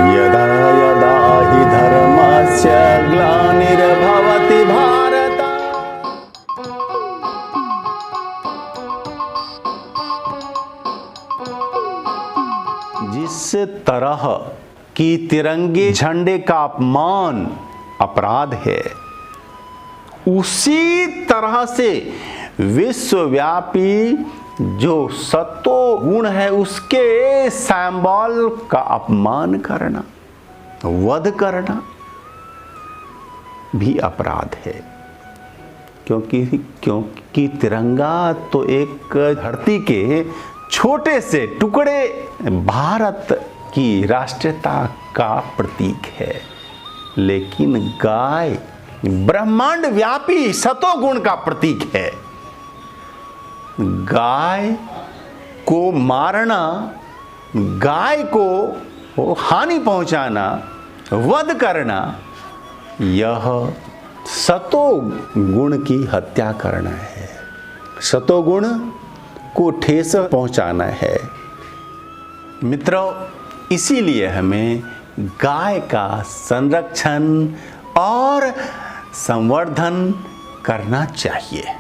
यदा यदा हि धर्मस्य ग्लानिर्भवति भारत। जिस तरह की तिरंगे झंडे का अपमान अपराध है, उसी तरह से विश्वव्यापी जो सत्व गुण है उसके सिंबल का अपमान करना, वध करना भी अपराध है। क्योंकि तिरंगा तो एक धरती के छोटे से टुकड़े भारत की राष्ट्रीयता का प्रतीक है, लेकिन गाय ब्रह्मांड व्यापी सतो गुण का प्रतीक है। गाय को मारना, गाय को हानि पहुंचाना, वध करना, यह सतो गुण की हत्या करना है, सतो गुण को ठेस पहुंचाना है। मित्रों, इसीलिए हमें गाय का संरक्षण और संवर्धन करना चाहिए।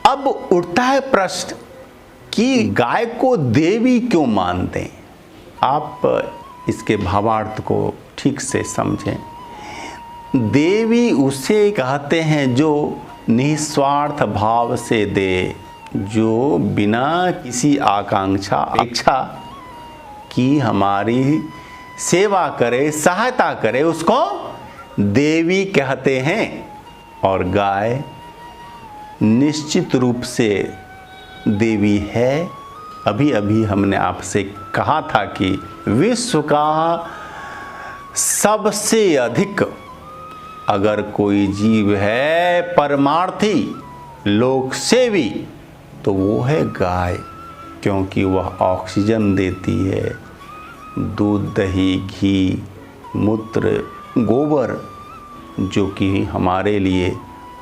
अब उठता है प्रश्न कि गाय को देवी क्यों मानते हैं? आप इसके भावार्थ को ठीक से समझें। देवी उसे कहते हैं जो निस्वार्थ भाव से दे, जो बिना किसी आकांक्षा अपेक्षा की हमारी सेवा करे, सहायता करे, उसको देवी कहते हैं। और गाय निश्चित रूप से देवी है। अभी अभी हमने आपसे कहा था कि विश्व का सबसे अधिक अगर कोई जीव है परमार्थी, लोक सेवी, तो वो है गाय, क्योंकि वह ऑक्सीजन देती है। दूध, दही, घी, मूत्र, गोबर जो कि हमारे लिए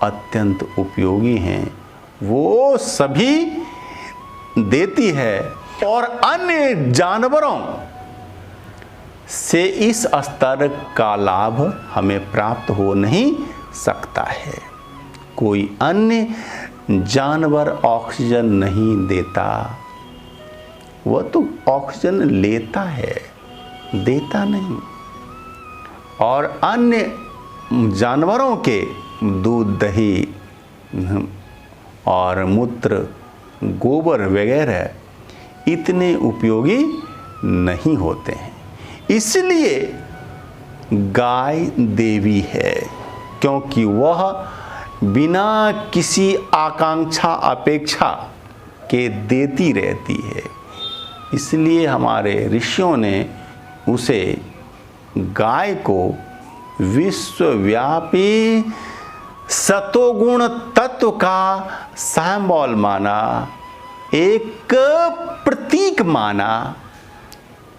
अत्यंत उपयोगी हैं, वो सभी देती है। और अन्य जानवरों से इस स्तर का लाभ हमें प्राप्त हो नहीं सकता है। कोई अन्य जानवर ऑक्सीजन नहीं देता, वह तो ऑक्सीजन लेता है, देता नहीं। और अन्य जानवरों के दूध, दही और मूत्र, गोबर वगैरह इतने उपयोगी नहीं होते हैं। इसलिए गाय देवी है, क्योंकि वह बिना किसी आकांक्षा अपेक्षा के देती रहती है। इसलिए हमारे ऋषियों ने उसे, गाय को, विश्वव्यापी सतोगुण तत्व का सिंबल माना, एक प्रतीक माना।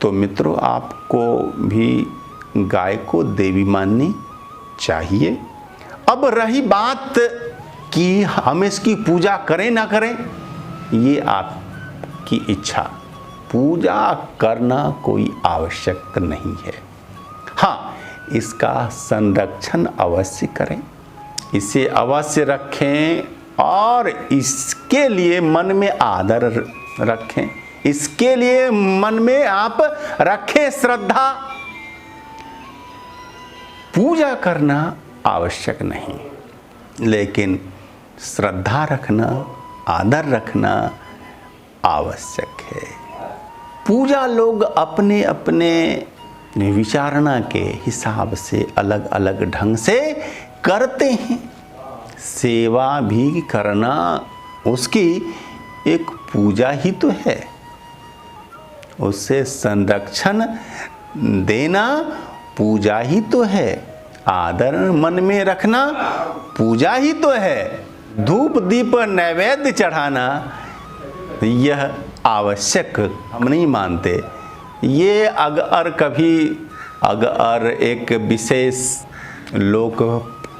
तो मित्रों, आपको भी गाय को देवी माननी चाहिए। अब रही बात कि हम इसकी पूजा करें ना करें, ये आपकी इच्छा। पूजा करना कोई आवश्यक नहीं है। हाँ, इसका संरक्षण अवश्य करें, इसे अवश्य रखें और इसके लिए मन में आदर रखें, इसके लिए मन में आप रखें श्रद्धा। पूजा करना आवश्यक नहीं, लेकिन श्रद्धा रखना, आदर रखना आवश्यक है। पूजा लोग अपने अपने विचारणा के हिसाब से अलग अलग ढंग से करते हैं। सेवा भी करना उसकी एक पूजा ही तो है, उससे संरक्षण देना पूजा ही तो है, आदर मन में रखना पूजा ही तो है, धूप दीप नैवेद्य चढ़ाना यह आवश्यक हम नहीं मानते। ये अगर एक विशेष लोक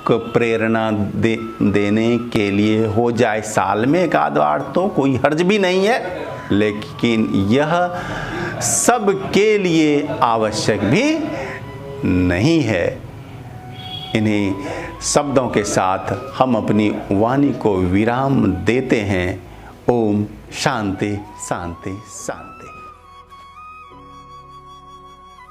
को प्रेरणा देने के लिए हो जाए साल में एक आध बार, तो कोई हर्ज भी नहीं है। लेकिन यह सबके लिए आवश्यक भी नहीं है। इन्हीं शब्दों के साथ हम अपनी वाणी को विराम देते हैं। ओम शांति शांति शांति।